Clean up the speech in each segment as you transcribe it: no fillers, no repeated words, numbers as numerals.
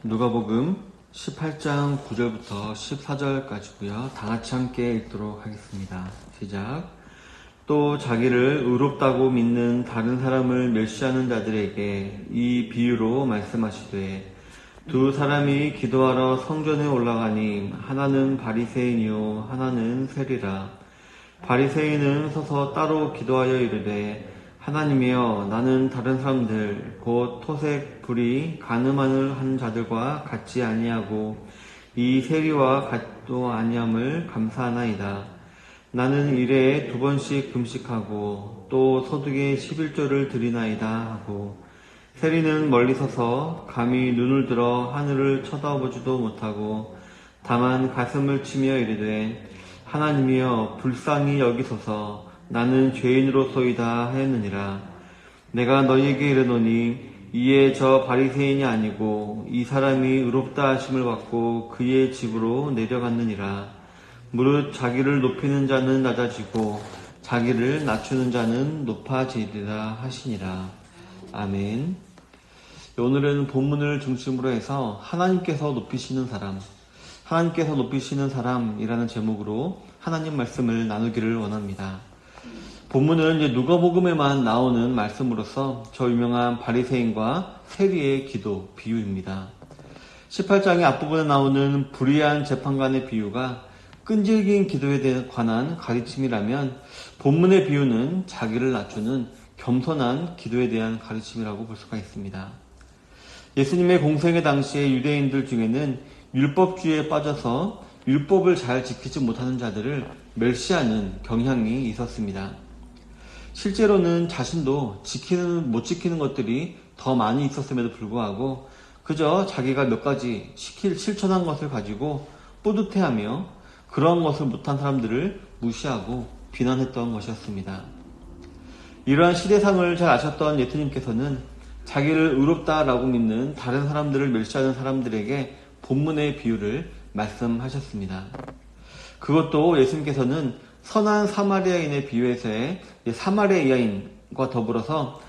누가복음 18장 9절부터 14절까지고요. 다 같이 함께 읽도록 하겠습니다. 시작. 또 자기를 의롭다고 믿는 다른 사람을 멸시하는 자들에게 이 비유로 말씀하시되 두 사람이 기도하러 성전에 올라가니 하나는 바리새인이요 하나는 세리라. 바리새인은 서서 따로 기도하여 이르되 하나님이여 나는 다른 사람들 곧 토색, 불의, 간음을 한 자들과 같지 아니하고 이 세리와 같도 아니함을 감사하나이다. 나는 일에 2번씩 금식하고 또 소득의 11조를 드리나이다 하고 세리는 멀리 서서 감히 눈을 들어 하늘을 쳐다보지도 못하고 다만 가슴을 치며 이르되 하나님이여 불쌍히 여기소서 나는 죄인으로소이다 하였느니라. 내가 너희에게 이르노니 이에 저 바리새인이 아니고 이 사람이 의롭다 하심을 받고 그의 집으로 내려갔느니라. 무릇 자기를 높이는 자는 낮아지고 자기를 낮추는 자는 높아지리라 하시니라. 아멘. 오늘은 본문을 중심으로 해서 하나님께서 높이시는 사람이라는 제목으로 하나님 말씀을 나누기를 원합니다. 본문은 이제 누가복음에만 나오는 말씀으로서 저 유명한 바리새인과 세리의 기도 비유입니다. 18장의 앞부분에 나오는 불의한 재판관의 비유가 끈질긴 기도에 관한 가르침이라면 본문의 비유는 자기를 낮추는 겸손한 기도에 대한 가르침이라고 볼 수가 있습니다. 예수님의 공생의 당시에 유대인들 중에는 율법주의에 빠져서 율법을 잘 지키지 못하는 자들을 멸시하는 경향이 있었습니다. 실제로는 자신도 못 지키는 것들이 더 많이 있었음에도 불구하고 그저 자기가 몇 가지 실천한 것을 가지고 뿌듯해하며 그러한 것을 못한 사람들을 무시하고 비난했던 것이었습니다. 이러한 시대상을 잘 아셨던 예수님께서는 자기를 의롭다라고 믿는 다른 사람들을 멸시하는 사람들에게 본문의 비유를 말씀하셨습니다. 그것도 예수님께서는 선한 사마리아인의 비유에서의 사마리아 여인과 더불어서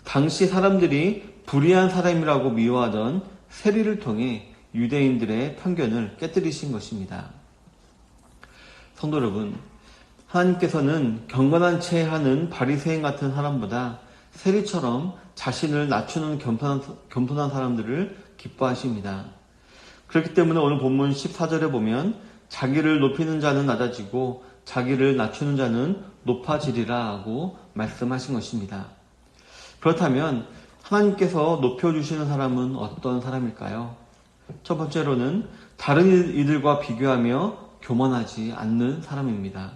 당시 사람들이 불의한 사람이라고 미워하던 세리를 통해 유대인들의 편견을 깨뜨리신 것입니다. 성도 여러분, 하나님께서는 경건한 채 하는 바리새인 같은 사람보다 세리처럼 자신을 낮추는 겸손한 사람들을 기뻐하십니다. 그렇기 때문에 오늘 본문 14절에 보면 자기를 높이는 자는 낮아지고 자기를 낮추는 자는 높아지리라 하고 말씀하신 것입니다. 그렇다면 하나님께서 높여주시는 사람은 어떤 사람일까요? 첫 번째로는 다른 이들과 비교하며 교만하지 않는 사람입니다.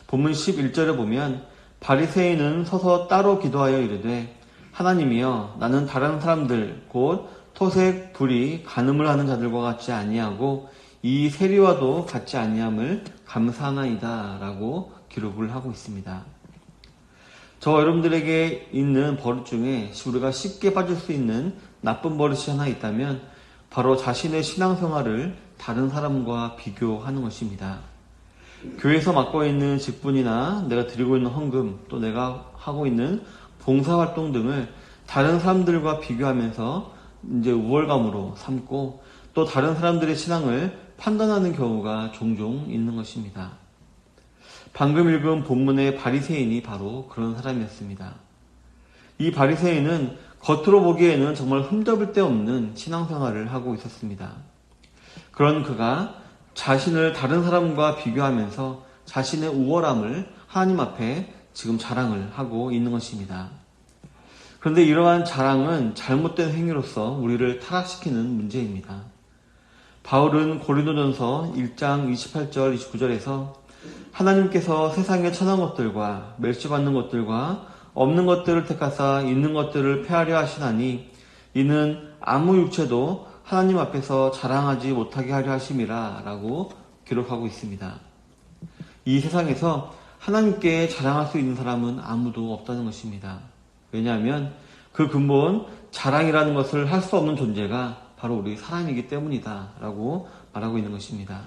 본문 11절에 보면 바리새인은 서서 따로 기도하여 이르되 하나님이여 나는 다른 사람들 곧 토색, 불의, 간음을 하는 자들과 같지 아니하고 이 세리와도 같지 아니함을 감사하나이다 라고 기록을 하고 있습니다. 여러분들에게 있는 버릇 중에 우리가 쉽게 빠질 수 있는 나쁜 버릇이 하나 있다면 바로 자신의 신앙생활을 다른 사람과 비교하는 것입니다. 교회에서 맡고 있는 직분이나 내가 드리고 있는 헌금 또 내가 하고 있는 봉사활동 등을 다른 사람들과 비교하면서 이제 우월감으로 삼고 또 다른 사람들의 신앙을 판단하는 경우가 종종 있는 것입니다. 방금 읽은 본문의 바리새인이 바로 그런 사람이었습니다. 이 바리새인은 겉으로 보기에는 정말 흠잡을 데 없는 신앙생활을 하고 있었습니다. 그런 그가 자신을 다른 사람과 비교하면서 자신의 우월함을 하나님 앞에 지금 자랑을 하고 있는 것입니다. 그런데 이러한 자랑은 잘못된 행위로서 우리를 타락시키는 문제입니다. 바울은 고린도전서 1장 28절 29절에서 하나님께서 세상에 천한 것들과 멸시받는 것들과 없는 것들을 택하사 있는 것들을 폐하려 하시나니 이는 아무 육체도 하나님 앞에서 자랑하지 못하게 하려 하심이라 라고 기록하고 있습니다. 이 세상에서 하나님께 자랑할 수 있는 사람은 아무도 없다는 것입니다. 왜냐하면 그 근본 자랑이라는 것을 할 수 없는 존재가 바로 우리 사람이기 때문이다 라고 말하고 있는 것입니다.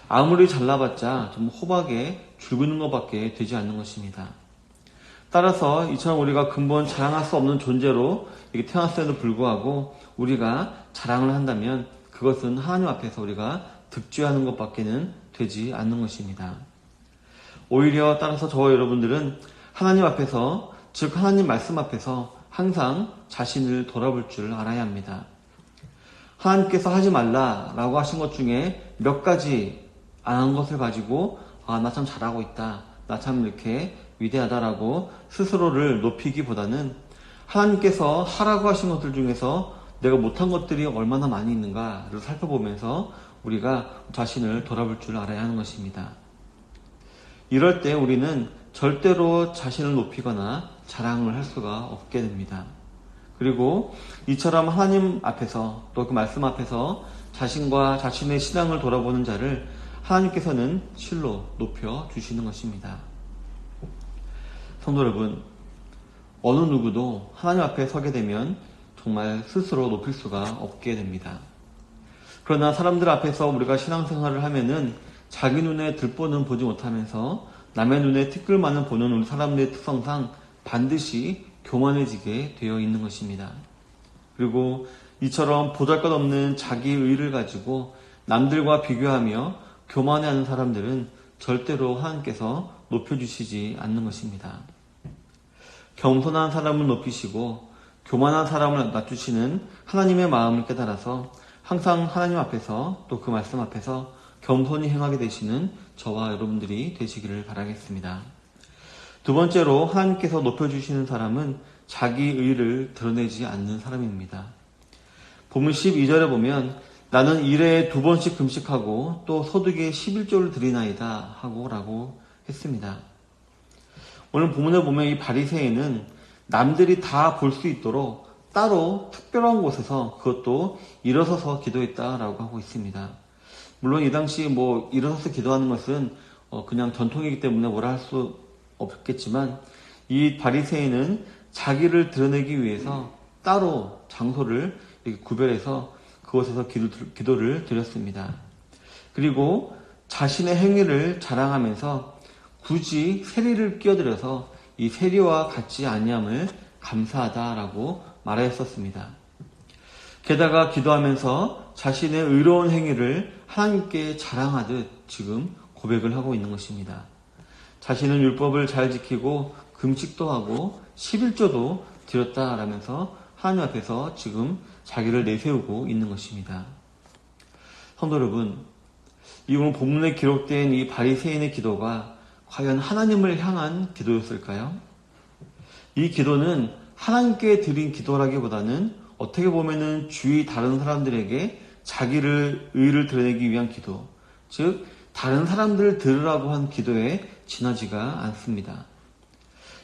아무리 잘나봤자 좀 호박에 줄 긋는 것밖에 되지 않는 것입니다. 따라서 이처럼 우리가 근본 자랑할 수 없는 존재로 이렇게 태어났음에도 불구하고 우리가 자랑을 한다면 그것은 하나님 앞에서 우리가 득죄하는 것밖에는 되지 않는 것입니다. 오히려 따라서 저와 여러분들은 하나님 앞에서, 즉 하나님 말씀 앞에서 항상 자신을 돌아볼 줄 알아야 합니다. 하나님께서 하지 말라라고 하신 것 중에 몇 가지 안 한 것을 가지고 나 참 잘하고 있다, 나 참 이렇게 위대하다라고 스스로를 높이기보다는 하나님께서 하라고 하신 것들 중에서 내가 못한 것들이 얼마나 많이 있는가를 살펴보면서 우리가 자신을 돌아볼 줄 알아야 하는 것입니다. 이럴 때 우리는 절대로 자신을 높이거나 자랑을 할 수가 없게 됩니다. 그리고 이처럼 하나님 앞에서 또 그 말씀 앞에서 자신과 자신의 신앙을 돌아보는 자를 하나님께서는 실로 높여 주시는 것입니다. 성도 여러분, 어느 누구도 하나님 앞에 서게 되면 정말 스스로 높일 수가 없게 됩니다. 그러나 사람들 앞에서 우리가 신앙생활을 하면은 자기 눈에 들보는 보지 못하면서 남의 눈에 티끌만은 보는 우리 사람들의 특성상 반드시 교만해지게 되어 있는 것입니다. 그리고 이처럼 보잘것없는 자기 의를 가지고 남들과 비교하며 교만해하는 사람들은 절대로 하나님께서 높여주시지 않는 것입니다. 겸손한 사람을 높이시고 교만한 사람을 낮추시는 하나님의 마음을 깨달아서 항상 하나님 앞에서 또 그 말씀 앞에서 겸손히 행하게 되시는 저와 여러분들이 되시기를 바라겠습니다. 두 번째로 하나님께서 높여주시는 사람은 자기 의를 드러내지 않는 사람입니다. 본문 12절에 보면 나는 일에 2번씩 금식하고 또 소득의 11조를 드리나이다 하고 라고 했습니다. 오늘 본문에 보면 이 바리새인은 남들이 다 볼 수 있도록 따로 특별한 곳에서 그것도 일어서서 기도했다라고 하고 있습니다. 물론 이 당시 일어서서 기도하는 것은 그냥 전통이기 때문에 뭐라 할 수 없겠지만 이 바리새인은 자기를 드러내기 위해서 따로 장소를 이렇게 구별해서 그곳에서 기도를 드렸습니다. 그리고 자신의 행위를 자랑하면서 굳이 세리를 끼어들여서 이 세리와 같지 아니함을 감사하다라고 말하였었습니다. 게다가 기도하면서 자신의 의로운 행위를 하나님께 자랑하듯 지금 고백을 하고 있는 것입니다. 자신은 율법을 잘 지키고 금식도 하고 11조도 드렸다라면서 하나님 앞에서 지금 자기를 내세우고 있는 것입니다. 성도 여러분, 이 오늘 본문에 기록된 이 바리새인의 기도가 과연 하나님을 향한 기도였을까요? 이 기도는 하나님께 드린 기도라기보다는 어떻게 보면은 주위 다른 사람들에게 자기를 의를 드러내기 위한 기도, 즉 다른 사람들을 들으라고 한 기도에 지나지가 않습니다.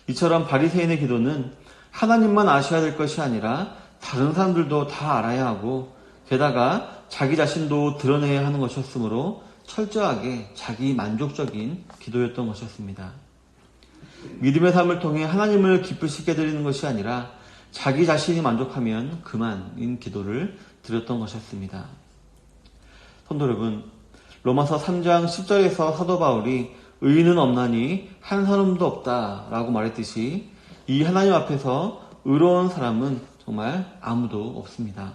이처럼 바리새인의 기도는 하나님만 아셔야 될 것이 아니라 다른 사람들도 다 알아야 하고 게다가 자기 자신도 드러내야 하는 것이었으므로 철저하게 자기 만족적인 기도였던 것이었습니다. 믿음의 삶을 통해 하나님을 기쁘시게 드리는 것이 아니라 자기 자신이 만족하면 그만인 기도를 드렸던 것이었습니다. 성도 여러분, 로마서 3장 10절에서 사도 바울이 의인은 없나니 한 사람도 없다라고 말했듯이 이 하나님 앞에서 의로운 사람은 정말 아무도 없습니다.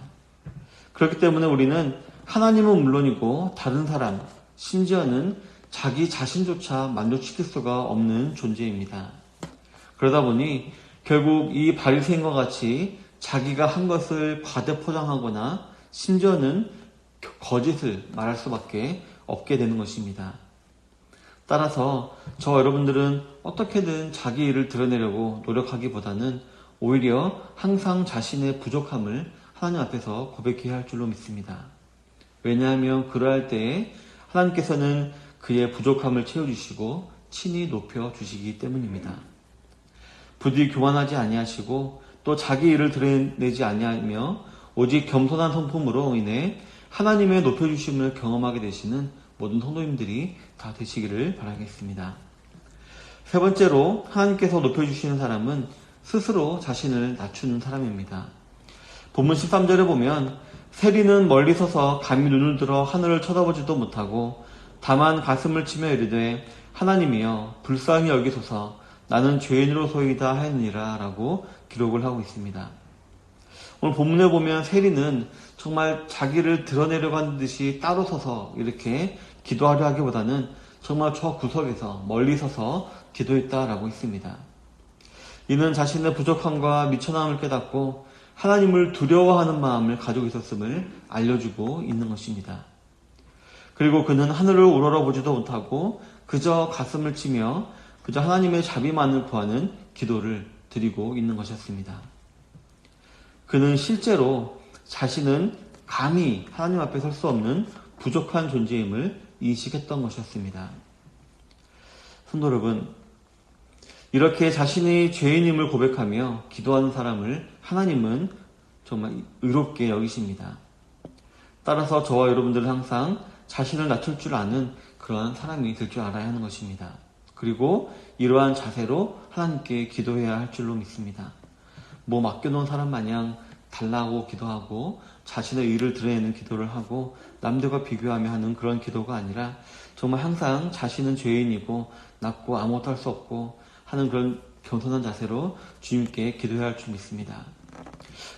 그렇기 때문에 우리는 하나님은 물론이고 다른 사람, 심지어는 자기 자신조차 만족시킬 수가 없는 존재입니다. 그러다 보니 결국 이 바리새인과 같이 자기가 한 것을 과대포장하거나 심지어는 거짓을 말할 수밖에 없게 되는 것입니다. 따라서 저와 여러분들은 어떻게든 자기 일을 드러내려고 노력하기보다는 오히려 항상 자신의 부족함을 하나님 앞에서 고백해야 할 줄로 믿습니다. 왜냐하면 그러할 때에 하나님께서는 그의 부족함을 채워주시고 친히 높여주시기 때문입니다. 부디 교만하지 아니하시고 또 자기 일을 드러내지 아니하며 오직 겸손한 성품으로 인해 하나님의 높여주심을 경험하게 되시는 모든 성도님들이 다 되시기를 바라겠습니다. 세 번째로 하나님께서 높여주시는 사람은 스스로 자신을 낮추는 사람입니다. 본문 13절에 보면 세리는 멀리 서서 감히 눈을 들어 하늘을 쳐다보지도 못하고 다만 가슴을 치며 이르되 하나님이여 불쌍히 여기소서 나는 죄인으로소이다 하였느니라 라고 기록을 하고 있습니다. 오늘 본문에 보면 세리는 정말 자기를 드러내려고 하는 듯이 따로 서서 이렇게 기도하려 하기보다는 정말 저 구석에서 멀리 서서 기도했다라고 했습니다. 이는 자신의 부족함과 미천함을 깨닫고 하나님을 두려워하는 마음을 가지고 있었음을 알려주고 있는 것입니다. 그리고 그는 하늘을 우러러보지도 못하고 그저 가슴을 치며 그저 하나님의 자비만을 구하는 기도를 드리고 있는 것이었습니다. 그는 실제로 자신은 감히 하나님 앞에 설 수 없는 부족한 존재임을 인식했던 것이었습니다. 성도 여러분, 이렇게 자신의 죄인임을 고백하며 기도하는 사람을 하나님은 정말 의롭게 여기십니다. 따라서 저와 여러분들은 항상 자신을 낮출 줄 아는 그러한 사람이 될 줄 알아야 하는 것입니다. 그리고 이러한 자세로 하나님께 기도해야 할 줄로 믿습니다. 맡겨놓은 사람 마냥 달라고 기도하고 자신의 의를 드러내는 기도를 하고 남들과 비교하며 하는 그런 기도가 아니라 정말 항상 자신은 죄인이고 낮고 아무것도 할 수 없고 하는 그런 겸손한 자세로 주님께 기도해야 할 줄 믿습니다.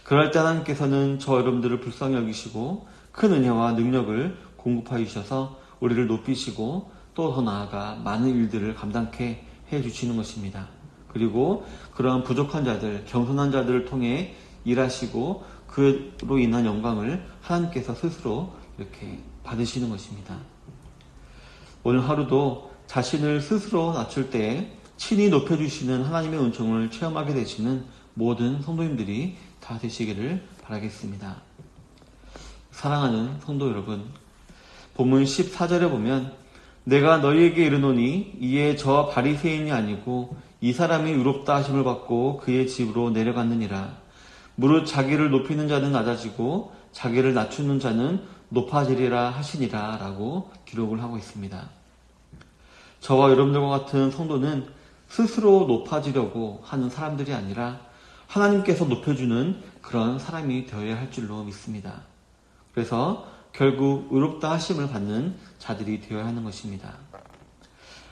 그럴 때 하나님께서는 저 여러분들을 불쌍히 여기시고 큰 은혜와 능력을 공급하여 주셔서 우리를 높이시고 또 더 나아가 많은 일들을 감당케 해주시는 것입니다. 그리고 그러한 부족한 자들, 겸손한 자들을 통해 일하시고 그로 인한 영광을 하나님께서 스스로 이렇게 받으시는 것입니다. 오늘 하루도 자신을 스스로 낮출 때 친히 높여주시는 하나님의 은총을 체험하게 되시는 모든 성도님들이 다 되시기를 바라겠습니다. 사랑하는 성도 여러분, 본문 14절에 보면 내가 너희에게 이르노니 이에 저 바리새인이 아니고 이 사람이 의롭다 하심을 받고 그의 집으로 내려갔느니라. 무릇 자기를 높이는 자는 낮아지고 자기를 낮추는 자는 높아지리라 하시니라 라고 기록을 하고 있습니다. 저와 여러분들과 같은 성도는 스스로 높아지려고 하는 사람들이 아니라 하나님께서 높여주는 그런 사람이 되어야 할 줄로 믿습니다. 그래서 결국 의롭다 하심을 받는 자들이 되어야 하는 것입니다.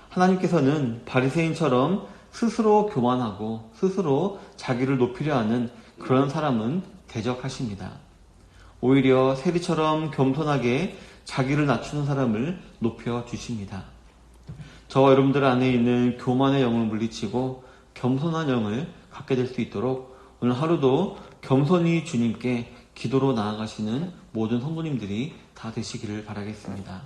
하나님께서는 바리새인처럼 스스로 교만하고 스스로 자기를 높이려 하는 그런 사람은 대적하십니다. 오히려 세리처럼 겸손하게 자기를 낮추는 사람을 높여주십니다. 저와 여러분들 안에 있는 교만의 영을 물리치고 겸손한 영을 갖게 될 수 있도록 오늘 하루도 겸손히 주님께 기도로 나아가시는 모든 성도님들이 다 되시기를 바라겠습니다.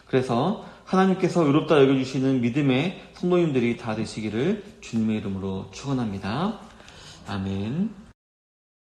그래서 하나님께서 의롭다 여겨주시는 믿음의 성도님들이 다 되시기를 주님의 이름으로 축원합니다. 아멘.